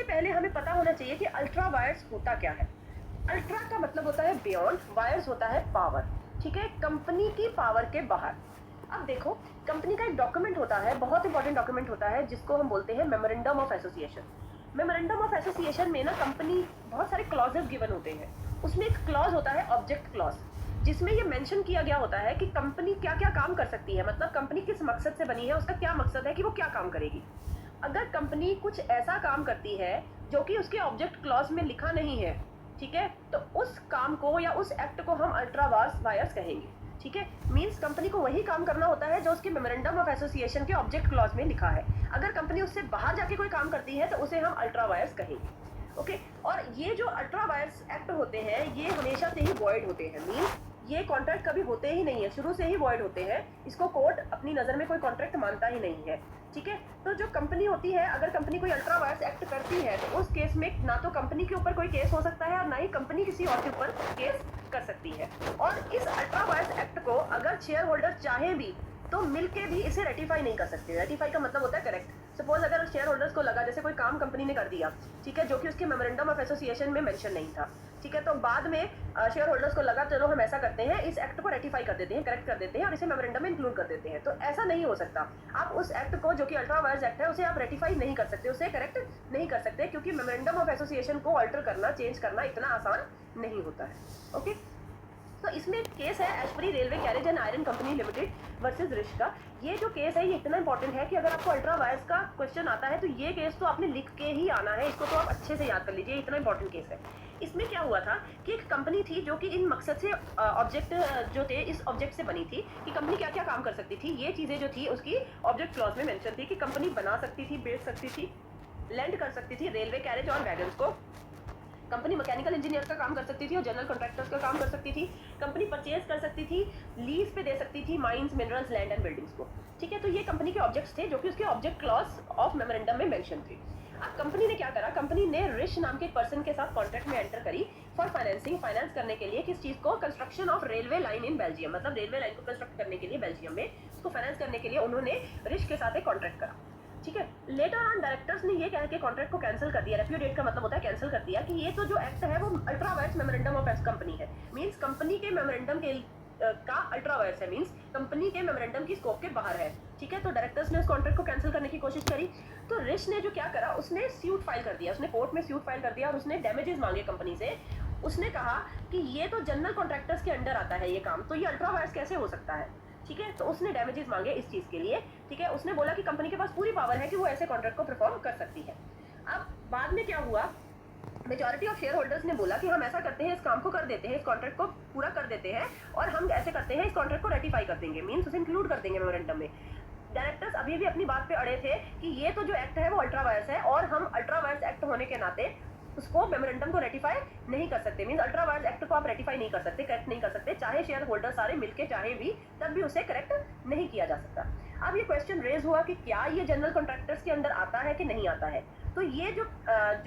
सबसे पहले हमें पता होना चाहिए कि अल्ट्रा वायर्स होता क्या है। अल्ट्रा का मतलब होता है बियॉन्ड, वायर्स होता है पावर, ठीक है, कंपनी की पावर के बाहर। अब देखो, कंपनी का एक डॉक्यूमेंट होता है, बहुत इंपॉर्टेंट डॉक्यूमेंट होता है, जिसको हम बोलते हैं memorandum of association. Memorandum of association में ना कंपनी बहुत सारे क्लॉजेस गिवन होते हैं। उसमें एक क्लॉज होता है ऑब्जेक्ट क्लॉज, जिसमें ये मेंशन किया गया होता है कि कंपनी क्या क्या काम कर सकती है, मतलब कंपनी किस मकसद से बनी है, उसका क्या मकसद है कि वो क्या काम करेगी। अगर कंपनी कुछ ऐसा काम करती है जो कि उसके ऑब्जेक्ट क्लॉज में लिखा नहीं है, ठीक है, तो उस काम को या उस एक्ट को हम अल्ट्रा वायर्स कहेंगे, ठीक है। मींस कंपनी को वही काम करना होता है जो उसके मेमोरेंडम ऑफ एसोसिएशन के ऑब्जेक्ट क्लॉज में लिखा है। अगर कंपनी उससे बाहर जाके कोई काम करती है तो उसे हम अल्ट्रा वायर्स कहेंगे, ओके। और ये जो अल्ट्रा वायर्स एक्ट होते हैं ये हमेशा से ही वॉइड होते हैं, मींस ये कॉन्ट्रैक्ट कभी होते ही नहीं है, शुरू से ही वॉइड होते हैं। इसको कोर्ट अपनी नजर में कोई कॉन्ट्रैक्ट मानता ही नहीं है, ठीक है। तो जो कंपनी होती है, अगर कंपनी कोई अल्ट्रा वायर्स एक्ट करती है तो उस केस में ना तो कंपनी के ऊपर कोई केस हो सकता है और ना ही कंपनी किसी और के ऊपर केस कर सकती है। और इस अल्ट्रा वायर्स एक्ट को अगर शेयर होल्डर चाहे भी तो मिलके भी इसे रेटिफाई नहीं कर सकते। रेटिफाई का मतलब होता है करेक्ट। सपोज अगर शेयर होल्डर्स को लगा जैसे कोई काम कंपनी ने कर दिया, ठीक है, जो कि उसके मेमोरेंडम ऑफ एसोसिएशन में मेंशन नहीं था, ठीक है, तो बाद में शेयर होल्डर्स को लगा चलो हम ऐसा करते हैं, इस एक्ट को रेटिफाई कर देते हैं, करेक्ट कर देते हैं और इसे मेमोरेंडम में इंक्लूड कर देते हैं। तो ऐसा नहीं हो सकता। आप उस एक्ट को जो कि अल्ट्रा वायर्स एक्ट है उसे आप रेटिफाई नहीं कर सकते, उसे करेक्ट नहीं कर सकते, क्योंकि मेमोरेंडम ऑफ एसोसिएशन को अल्टर करना, चेंज करना इतना आसान नहीं होता है, ओके। तो इसमें एक केस है Ashbury railway carriage and iron company limited versus Riche का। ये जो केस है ये इतना इंपॉर्टेंट है कि अगर आपको अल्ट्रा वायर्स का क्वेश्चन आता है तो ये केस तो आपने लिख के ही आना है, इसको तो आप अच्छे से याद कर लीजिए, इतना इंपॉर्टेंट केस है। इसमें क्या हुआ था कि एक कंपनी थी जो कि इन मकसद से ऑब्जेक्ट जो थे इस ऑब्जेक्ट से बनी थी कि कंपनी क्या क्या काम कर सकती थी। ये चीजें जो थी उसकी ऑब्जेक्ट क्लॉज में मेंशन थी कि कंपनी बना सकती थी, बेच सकती थी, लैंड कर सकती थी रेलवे कैरेज और वैगन्स को, कंपनी मैकेनिकल इंजीनियर का काम कर सकती थी और जनरल कॉन्ट्रैक्टर्स का काम कर सकती थी, कंपनी परचेज कर सकती थी, लीज पे दे सकती थी mines, minerals, land and buildings को, ठीक है। तो ये कंपनी के ऑब्जेक्ट्स थे जो कि उसके ऑब्जेक्ट क्लॉज ऑफ मेमोरेंडम में मेंशन थे। अब कंपनी ने क्या करा, कंपनी ने रिश नाम के पर्सन के साथ कॉन्ट्रैक्ट में एंटर करी फॉर फाइनेंसिंग, फाइनेंस करने के लिए किस चीज को, construction of railway line in Belgium, मतलब रेलवे लाइन को कंस्ट्रक्ट करने के लिए बेल्जियम में उसको फाइनेंस करने के लिए उन्होंने रिश के साथ एक कॉन्ट्रैक्ट करा, ठीक है। लेटर ऑन डायरेक्टर्स ने ये कह के कॉन्ट्रैक्ट को कैंसिल कर दिया, रेप्यूडिएट का मतलब होता है कैंसिल कर दिया, कि ये तो जो एक्ट है वो ultra vires memorandum of company है, मींस कंपनी के मेमोरेंडम के का अल्ट्रा वायर्स है, मींस कंपनी के मेमोरेंडम की स्कोप के बाहर है, ठीक है। तो डायरेक्टर्स ने उस कॉन्ट्रैक्ट को कैंसिल करने की कोशिश करी, तो रिश ने जो क्या करा, उसने सूट फाइल कर दिया, उसने कोर्ट में सूट फाइल कर दिया और उसने डैमेजेस मांगे कंपनी से। उसने कहा कि ये तो जनरल कॉन्ट्रैक्टर्स के अंडर आता है ये काम, तो ये अल्ट्रा वायर्स कैसे हो सकता है, ठीक है। तो उसने डैमेजेस मांगे इस चीज के लिए, ठीक है। उसने बोला कि कंपनी के पास पूरी पावर है कि वो ऐसे कॉन्ट्रैक्ट को परफॉर्म कर सकती है। अब बाद में क्या हुआ, मेजॉरिटी ऑफ शेयर होल्डर्स ने बोला कि हम ऐसा करते हैं, इस काम को कर देते हैं, इस कॉन्ट्रैक्ट को पूरा कर देते हैं और हम ऐसे करते हैं, इस कॉन्ट्रैक्ट को रेटिफाई कर देंगे, मींस उसे इंक्लूड कर देंगे मेमोरेंडम में। डायरेक्टर्स अभी भी अपनी बात पे अड़े थे कि ये तो जो एक्ट है वो अल्ट्रा वायर्स है और हम अल्ट्रा वायर्स एक्ट होने के नाते उसको मेमोरेंडम को रेटिफाई नहीं कर सकते, मींस अल्ट्रा वायर्स एक्ट को आप रेटिफाई नहीं कर सकते, करेक्ट नहीं कर सकते, चाहे शेयर होल्डर सारे मिलके चाहे भी, तब भी उसे करेक्ट नहीं किया जा सकता। अब ये क्वेश्चन रेज हुआ कि क्या ये जनरल कॉन्ट्रैक्टर्स के अंदर आता है कि नहीं आता है। तो ये जो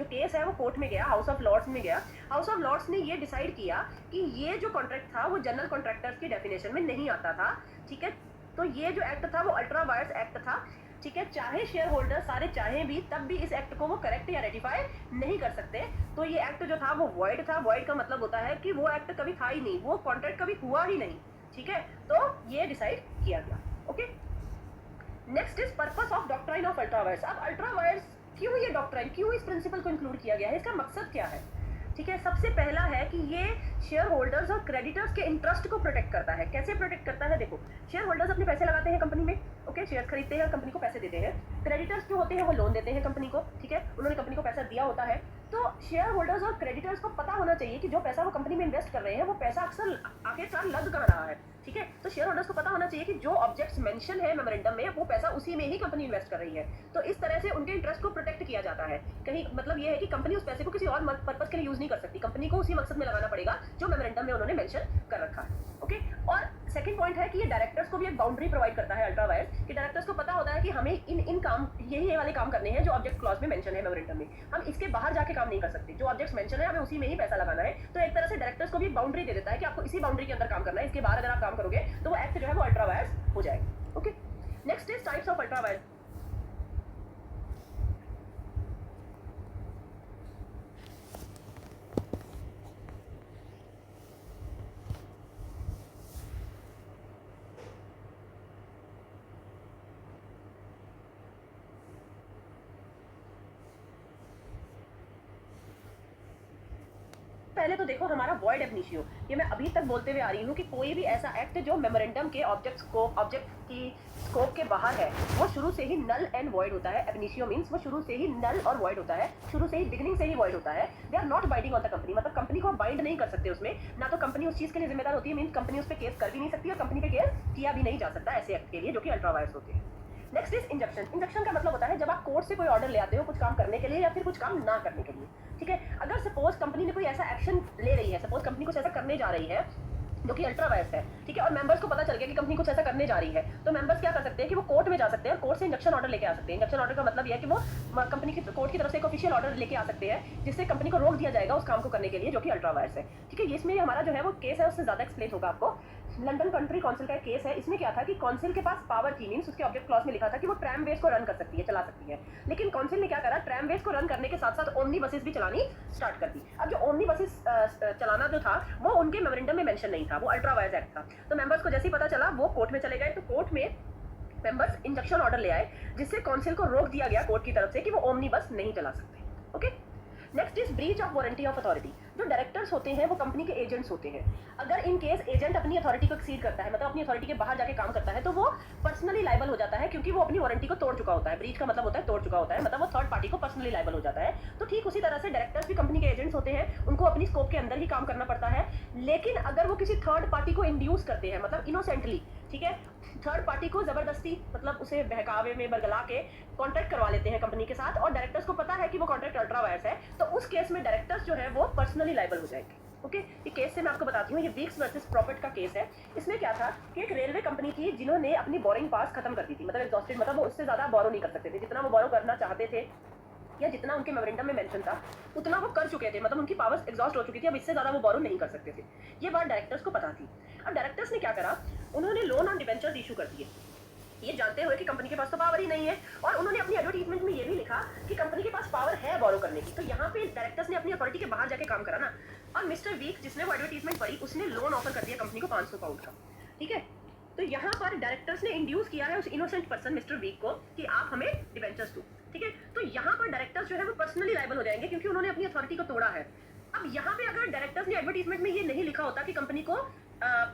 केस है वो कोर्ट में गया, हाउस ऑफ लॉर्ड्स में गया। हाउस ऑफ लॉर्ड्स ने ये डिसाइड किया कि ये जो कॉन्ट्रैक्ट था वो जनरल कॉन्ट्रैक्टर्स की डेफिनेशन में नहीं आता था, ठीक है। तो ये जो एक्ट था वो अल्ट्रा वायर्स एक्ट था, ठीक है। चाहे शेयर होल्डर सारे चाहे भी, तब भी इस एक्ट को वो करेक्ट या रेटिफाई नहीं कर सकते। तो ये एक्ट जो था वो वॉइड था। वॉइड का मतलब होता है कि वो एक्ट कभी था ही नहीं, वो कॉन्ट्रैक्ट कभी हुआ ही नहीं, ठीक है। तो ये डिसाइड किया गया, okay. Next is purpose of doctrine of ultra vires. अब अल्ट्रा वायर्स क्यों, ये डॉक्ट्राइन क्यों इस प्रिंसिपल को इंक्लूड किया गया है, इसका मकसद क्या है, ठीक है। सबसे पहला है कि ये शेयर होल्डर्स और क्रेडिटर्स के इंटरेस्ट को प्रोटेक्ट करता है। कैसे प्रोटेक्ट करता है, देखो, शेयर होल्डर्स अपने पैसे लगाते हैं कंपनी में, ओके, शेयर खरीदते हैं, कंपनी को पैसे देते हैं। क्रेडिटर्स जो होते हैं वो लोन देते हैं कंपनी को, ठीक है, उन्होंने कंपनी को पैसा दिया होता है। तो शेयर होल्डर्स और क्रेडिटर्स को पता होना चाहिए कि जो पैसा वो कंपनी में इन्वेस्ट कर रहे हैं वो पैसा अक्सर आखिरकार लग कहाँ रहा है, ठीक है। तो शेयर होल्डर्स को पता होना चाहिए कि जो ऑब्जेक्ट्स मेंशन है मेमोरेंडम में वो पैसा उसी में ही कंपनी इन्वेस्ट कर रही है। तो इस तरह से उनके इंटरेस्ट को प्रोटेक्ट किया जाता है। कहीं मतलब ये है कि कंपनी उस पैसे को किसी और पर्पस के लिए यूज नहीं कर सकती, कंपनी को उसी मकसद में लगाना पड़ेगा जो मेमोरेंडम में उन्होंने मेंशन कर रखा है, ओके। और सेकंड पॉइंट है कि ये डायरेक्टर्स को भी एक बाउंड्री प्रोवाइड करता है अल्ट्रा वायर्स, कि डायरेक्टर्स को पता होता है कि हमें इन काम ये वाले काम करने हैं जो ऑब्जेक्ट क्लॉज में मेंशन है मेमोरेंडम में, हम इसके बाहर जाके काम नहीं कर सकते, जो ऑब्जेक्ट्स मेंशन है हमें उसी में ही पैसा लगाना है। तो एक तरह से डायरेक्टर्स को भी एक बाउंड्री दे देता है कि आपको इसी बाउंड्री के अंदर काम करना है, इसके बाहर अगर आप काम करोगे तो वो एक्ट जो है वो अल्ट्रा वायर्स हो जाएगा, okay. Next is types of ultra vires. पहले तो देखो हमारा वॉइड एब इनिशियो, ये मैं अभी तक बोलते हुए आ रही हूँ कि कोई भी ऐसा एक्ट जो मेमोरेंडम के ऑब्जेक्ट की स्कोप के बाहर है वो शुरू से ही नल एंड वॉइड होता है। एब इनिशियो मींस वो शुरू से ही नल और वॉइड होता है, शुरू से ही बिगिनिंग से ही वॉइड होता है। They are not binding on the company, मतलब कंपनी को बाइंड नहीं कर सकते उसमें, ना तो कंपनी उस चीज के लिए जिम्मेदार होती है, मींस कंपनी उस पर केस कर भी नहीं सकती और कंपनी पे केस किया भी नहीं जा सकता ऐसे एक्ट के लिए जो कि अल्ट्रा वायर्स होते हैं। Next is injunction. इंजक्शन का मतलब होता है जब आप कोर्ट से कोई ऑर्डर ले आते हो कुछ काम करने के लिए या फिर कुछ काम ना करने के लिए, ठीक है। अगर सपोज कंपनी ने कोई ऐसा एक्शन ले रही है, सपोज कंपनी कुछ ऐसा करने जा रही है जो कि अल्ट्रा वायर्स है, ठीक है, और मेंबर्स को पता चल गया कि कंपनी कुछ ऐसा करने जा रही है, तो मेंबर्स क्या कर सकते हैं कि वो कोर्ट में जा सकते हैं और कोर्ट से इंजक्शन ऑर्डर लेके आ सकते हैं। इंजक्शन ऑर्डर का मतलब यह है कि वो कंपनी की कोर्ट की तरफ से एक ऑफिशियल ऑर्डर लेके आ सकते हैं जिससे कंपनी को रोक दिया जाएगा उस काम को करने के लिए जो कि अल्ट्रा वायर्स है, ठीक है। इसमें हमारा जो है वो केस है उससे ज्यादा एक्सप्लेन होगा आपको। लंदन कंट्री काउंसिल का केस है, इसमें क्या था कि काउंसिल के पास पावर थी, मींस उसके ऑब्जेक्ट क्लॉज में लिखा था कि वो ट्रैम वेज को रन कर सकती है, चला सकती है, लेकिन काउंसिल ने क्या करा, ट्रैम वेज को रन करने के साथ साथ ओमनी बसेस भी चलानी स्टार्ट कर दी। अब जो ओमनी बसेस चलाना जो था वो उनके मेमोरेंडम में मेंशन नहीं था, वो अल्ट्रा वायर्स एक्ट था। तो मेंबर्स को जैसे ही पता चला वो कोर्ट में चले गए, तो कोर्ट में मेंबर्स इंजक्शन ऑर्डर ले आए जिससे काउंसिल को रोक दिया गया कोर्ट की तरफ से कि वो ओमनी बस नहीं चला सकते। Okay, next is breach of warranty of authority. जो डायरेक्टर्स होते हैं वो कंपनी के एजेंट्स होते हैं। अगर इन केस एजेंट अपनी अथॉरिटी को एक्सीड करता है, मतलब अपनी अथॉरिटी के बाहर जाके काम करता है, तो वो पर्सनली लायबल हो जाता है क्योंकि वो अपनी वारंटी को तोड़ चुका होता है। ब्रीच का मतलब होता है तोड़ चुका होता है, मतलब वो थर्ड पार्टी को पर्सनली लायबल हो जाता है। तो ठीक उसी तरह से डायरेक्टर्स भी कंपनी के एजेंट्स होते हैं, उनको अपनी स्कोप के अंदर ही काम करना पड़ता है, लेकिन अगर वो किसी थर्ड पार्टी को इंड्यूस करते हैं, मतलब इनोसेंटली, ठीक है, थर्ड पार्टी को जबरदस्ती, मतलब उसे बहकावे में बरगला के कॉन्ट्रैक्ट करवा लेते हैं कंपनी के साथ और डायरेक्टर्स को पता है कि वो कॉन्ट्रैक्ट अल्ट्रा वायर्स है, तो उस केस में डायरेक्टर्स जो है वो पर्सनली लायबल हो जाएंगे। ओके, ये केस से मैं आपको बताती हूँ, ये वीक्स वर्सेस प्रॉफिट का केस है। इसमें क्या था कि एक रेलवे कंपनी थी जिन्होंने अपनी बोरिंग पास खत्म कर दी थी, मतलब एग्जॉस्टेड, मतलब वो उससे ज्यादा बोरो नहीं कर सकते थे, जितना वो बोरो करना चाहते थे या जितना उनके मेमोरेंडम में मेंशन था उतना वो कर चुके थे, मतलब उनकी पावर्स एग्जॉस्ट हो चुकी थी, अब इससे ज्यादा वो बोरो नहीं कर सकते थे। ये बात डायरेक्टर्स को पता थी। अब डायरेक्टर्स ने क्या करा, उन्होंने लोन ऑन डिबेंचर्स इशू कर दिए, ये जानते हुए कि कंपनी के पास तो पावर ही नहीं है, और उन्होंने अपनी एडवर्टाइजमेंट में ये भी लिखा कि कंपनी के पास पावर है बोरो करने की। तो यहाँ पे डायरेक्टर्स ने अपनी अथॉरिटी के बाहर जाके काम करा ना, और मिस्टर वीक जिसने वो एडवर्टाइजमेंट पढ़ी उसने लोन ऑफर कर दिया कंपनी को 500 पाउंड का, ठीक है। तो यहाँ पर डायरेक्टर्स ने इंड्यूस किया है उस इनोसेंट पर्सन मिस्टर वीक को कि आप हमें डिबेंचर्स दो, ठीक है। तो यहाँ पर डायरेक्टर्स जो है वो पर्सनली लायबल हो जाएंगे क्योंकि उन्होंने अपनी अथॉरिटी को तोड़ा है। अब यहाँ पे अगर डायरेक्टर्स ने एडवर्टाइजमेंट में ये नहीं लिखा होता कि कंपनी को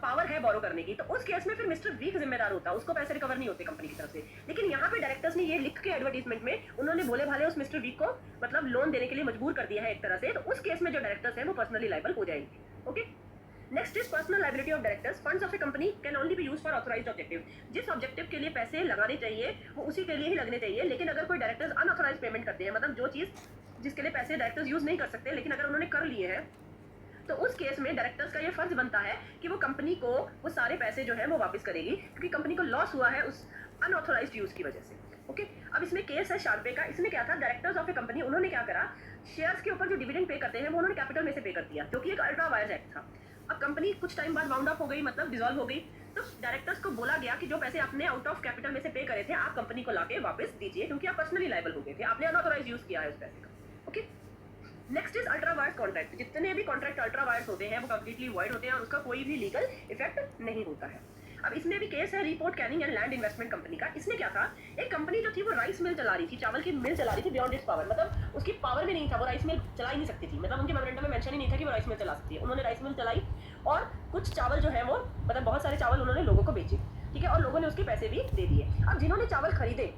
पावर है बोरो करने की, तो उस केस में फिर मिस्टर वीक जिम्मेदार होता, उसको पैसे रिकवर नहीं होते कंपनी की तरफ से। लेकिन यहाँ पे डायरेक्टर्स ने ये लिख के एडवर्टाइजमेंट में उन्होंने भोले भाले उस मिस्टर वीक को मतलब लोन देने के लिए मजबूर कर दिया है एक तरह से, तो उस केस में जो डायरेक्टर्स हैं वो पर्सनली लायबल हो जाएंगे। Okay, next is personal liability of directors. Funds of A company can only be used for authorised objective. जिस ऑब्जेक्टिव के लिए पैसे लगाने चाहिए वो उसी के लिए ही लगने चाहिए, लेकिन अगर कोई डायरेक्टर्स अनऑथराइज्ड पेमेंट करते हैं, मतलब जो चीज जिसके लिए पैसे डायरेक्टर्स यूज नहीं कर सकते लेकिन अगर उन्होंने कर लिए हैं, तो उस केस में डायरेक्टर्स का ये फर्ज बनता है कि वो कंपनी को वो सारे पैसे जो है वो वापस करेगी, क्योंकि कंपनी को लॉस हुआ है उस अनऑथराइज्ड यूज की वजह से। ओके, अब इसमें केस है शार्पे का। इसमें क्या था, डायरेक्टर्स ऑफ ए कंपनी उन्होंने क्या करा, शेयर्स के ऊपर जो डिविडेंड पे करते हैं वो उन्होंने कैपिटल में से पे कर दिया, क्योंकि एक अल्ट्रा वायर्स एक्ट था। अब कंपनी कुछ टाइम बाद वाउंड अप हो गई, मतलब डिसॉल्व हो गई, तो डायरेक्टर्स को बोला गया कि जो पैसे आपने आउट ऑफ कैपिटल में से पे करे थे आप कंपनी को लाके वापस दीजिए, क्योंकि आप पर्सनली लायबल हो गए थे, आपने अनऑथराइज्ड यूज किया है उस पैसे का। Okay, next is ultra wires contract. जितने भी कॉन्ट्रैक्ट अल्ट्रा वायर्स होते हैं वो कंप्लीटली वॉइड होते हैं और उसका कोई भी लीगल इफेक्ट नहीं होता है। अब इसमें भी केस है report Canning and land investment company का। इसमें क्या था, एक कंपनी जो थी वो राइस मिल चला रही थी, चावल की मिल चला रही थी बियॉन्ड इट्स पावर, मतलब उसकी पावर में नहीं था, वो राइस मिल चला ही नहीं सकती थी, मतलब उनके मेमोरेंडम में मेंशन ही नहीं था कि वो राइस मिल चला सकती है। उन्होंने राइस मिल चलाई और कुछ चावल जो है वो, मतलब बहुत सारे चावल उन्होंने लोगों को बेचे, ठीक है, और लोगों ने उसके पैसे भी दे दिए। अब जिन्होंने चावल खरीदे,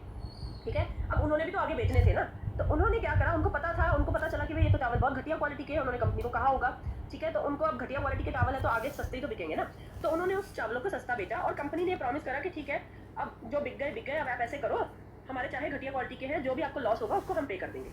ठीक है, अब उन्होंने भी तो आगे बेचने थे ना, तो उन्होंने क्या करा, उनको पता था, उनको पता चला कि भाई ये तो चावल बहुत घटिया क्वालिटी के हैं, उन्होंने कंपनी को कहा होगा, ठीक है, तो उनको अब घटिया क्वालिटी के चावल है तो आगे सस्ते ही तो बिकेंगे ना, तो उन्होंने उस चावलों को सस्ता बेचा और कंपनी ने प्रॉमिस करा कि ठीक है अब जो बिक गए, अब आप ऐसे करो, हमारे चाहे घटिया क्वालिटी के हैं, जो भी आपको लॉस होगा उसको हम पे कर देंगे।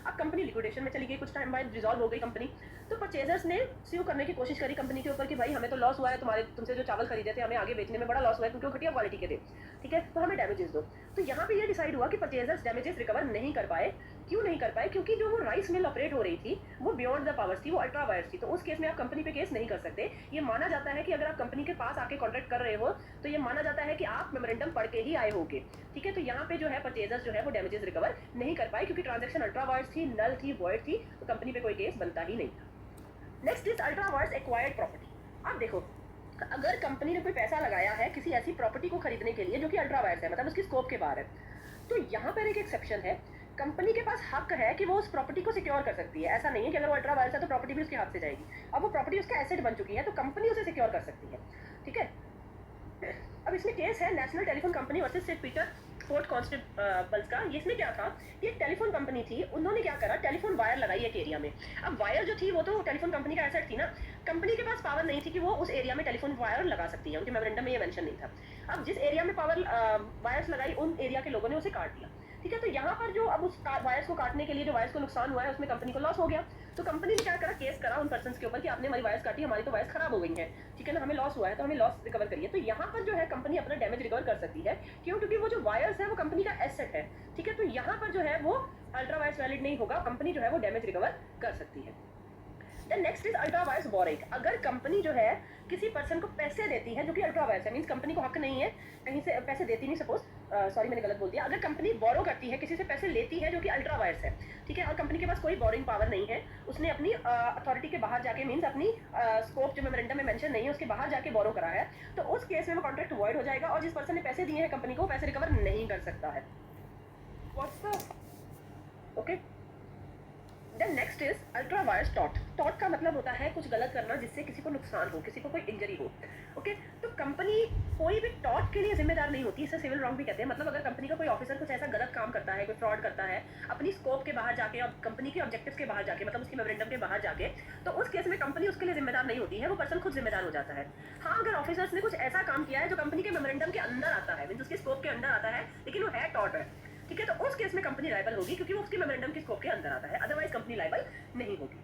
अब कंपनी लिक्विडेशन में चली गई, कुछ टाइम बाद रिजॉल्व हो गई कंपनी, तो परचेजर्स ने स्यू करने की कोशिश करी कंपनी के ऊपर कि भाई हमें तो लॉस हुआ है, तुमसे जो चावल खरीदे थे हमें आगे बेचने में बड़ा लॉस हुआ है क्योंकि वो घटिया क्वालिटी के थे, ठीक है, तो हमें डैमेजेस दो। तो यहाँ पे ये डिसाइड हुआ कि परचेजर्स डैमेजेस रिकवर नहीं कर पाए। क्यों नहीं कर पाए, क्योंकि जो वो राइस मिल ऑपरेट हो रही थी वो बियॉन्ड द पावर्स थी, वो अल्ट्रा वायर्स थी, तो उस केस में आप कंपनी पे केस नहीं कर सकते। ये माना जाता है कि अगर आप कंपनी के पास आके कॉन्ट्रैक्ट कर रहे हो तो ये माना जाता है कि आप मेमोरेंडम पढ़ के ही आए होगे, ठीक है। तो यहाँ पे जो है परचेजर्स जो है वो डैमेजेस रिकवर नहीं कर पाए क्योंकि ट्रांजेक्शन अल्ट्रा वायर्स थी, नल थी, वॉइड थी, तो कंपनी पे कोई केस बनता ही नहीं था। Next is ultra wires acquired property. अब देखो, अगर कंपनी ने कोई पैसा लगाया है किसी ऐसी प्रॉपर्टी को खरीदने के लिए जो कि अल्ट्रा वायर्स है, मतलब उसकी स्कोप के बाहर है, तो यहाँ पर एक एक्सेप्शन है कंपनी के पास हक है कि वो उस प्रॉपर्टी को सिक्योर कर सकती है। ऐसा नहीं है कि अगर वो अल्ट्रा वायरस है तो प्रॉपर्टी भी उसके हाथ से जाएगी। अब वो प्रॉपर्टी उसका एसेट बन चुकी है तो कंपनी उसे सिक्योर कर सकती है, ठीक है। अब इसमें केस है national telephone company versus saint Peter fort constables का। ये इसमें क्या था, ये एक टेलीफोन कंपनी थी, उन्होंने क्या करा, टेलीफोन वायर लगाई एक एरिया में। अब वायर जो थी वो तो टेलीफोन कंपनी का एसेट थी ना, कंपनी के पास पावर नहीं थी कि वो उस एरिया में टेलीफोन वायर लगा सकती है, उनके मेमोरेंडम में ये मेंशन नहीं था। अब जिस एरिया में पावर वायर्स लगाई उन एरिया के लोगों ने उसे काट दिया, ठीक है। तो यहाँ पर जो अब उस वायर्स को काटने के लिए जो वायर्स को नुकसान हुआ है उसमें कंपनी को लॉस हो गया। तो कंपनी ने क्या करा, केस करा उन पर्सन के ऊपर कि आपने हमारी वायर्स काटी, हमारी तो वायर्स खराब हो गई हैं, ठीक है ना, हमें लॉस हुआ है तो हमें लॉस रिकवर करिए। तो यहाँ पर जो है कंपनी अपना डैमेज रिकवर कर सकती है, क्यों, क्योंकि वो जो वायर्स है वो कंपनी का एसेट है, ठीक है। तो यहाँ पर जो है वो अल्ट्रा वायर्स वैलिड नहीं होगा, कंपनी जो है वो डैमेज रिकवर कर सकती है। Then next is ultra vires borrowing. अगर कंपनी जो है किसी पर्सन को पैसे देती है जो कि अल्ट्रा वायर्स है, मींस कंपनी को हक नहीं है कहीं से पैसे देती नहीं, सपोज सॉरी मैंने गलत बोल दिया, अगर कंपनी बोरो करती है किसी से पैसे लेती है जो कि अल्ट्रा वायर्स है, ठीक है, और कंपनी के पास कोई बोरिंग पावर नहीं है, उसने अपनी अथॉरिटी के बाहर जाके, मींस अपनी स्कोप जो मेमोरेंडम में मेंशन नहीं है उसके बाहर जाके बोरो करा है, तो उस केस में वो कॉन्ट्रैक्ट वॉइड हो जाएगा और जिस पर्सन ने पैसे दिए हैं कंपनी को पैसे रिकवर नहीं कर सकता है। What's the okay. Then next is ultra vires टॉट। टॉट का मतलब होता है कुछ गलत करना जिससे किसी को नुकसान हो, किसी को कोई इंजरी हो, ओके। तो कंपनी कोई भी टॉट के लिए जिम्मेदार नहीं होती, इसे सिविल रॉन्ग भी कहते हैं। मतलब अगर कंपनी का कोई ऑफिसर कुछ ऐसा गलत काम करता है, कोई फ्रॉड करता है अपनी स्कोप के बाहर जाके और कंपनी के ऑब्जेक्टिव्स के बाहर जाके, मतलब उसकी मेमोरेंडम के बाहर जाके, तो उस केस में कंपनी उसके लिए जिम्मेदार नहीं होती है, वो पर्सन खुद जिम्मेदार हो जाता है। हाँ, अगर ऑफिसर्स ने कुछ ऐसा काम किया है जो कंपनी के मेमोरेंडम के अंदर आता है, मींस उसके स्कोप के अंदर आता है, लेकिन वो है टॉट है, ठीक है, तो उस केस में कंपनी लायबल होगी क्योंकि वो उसके मेमोरेंडम के स्कोप के अंदर आता है, अदरवाइज कंपनी लायबल नहीं होगी।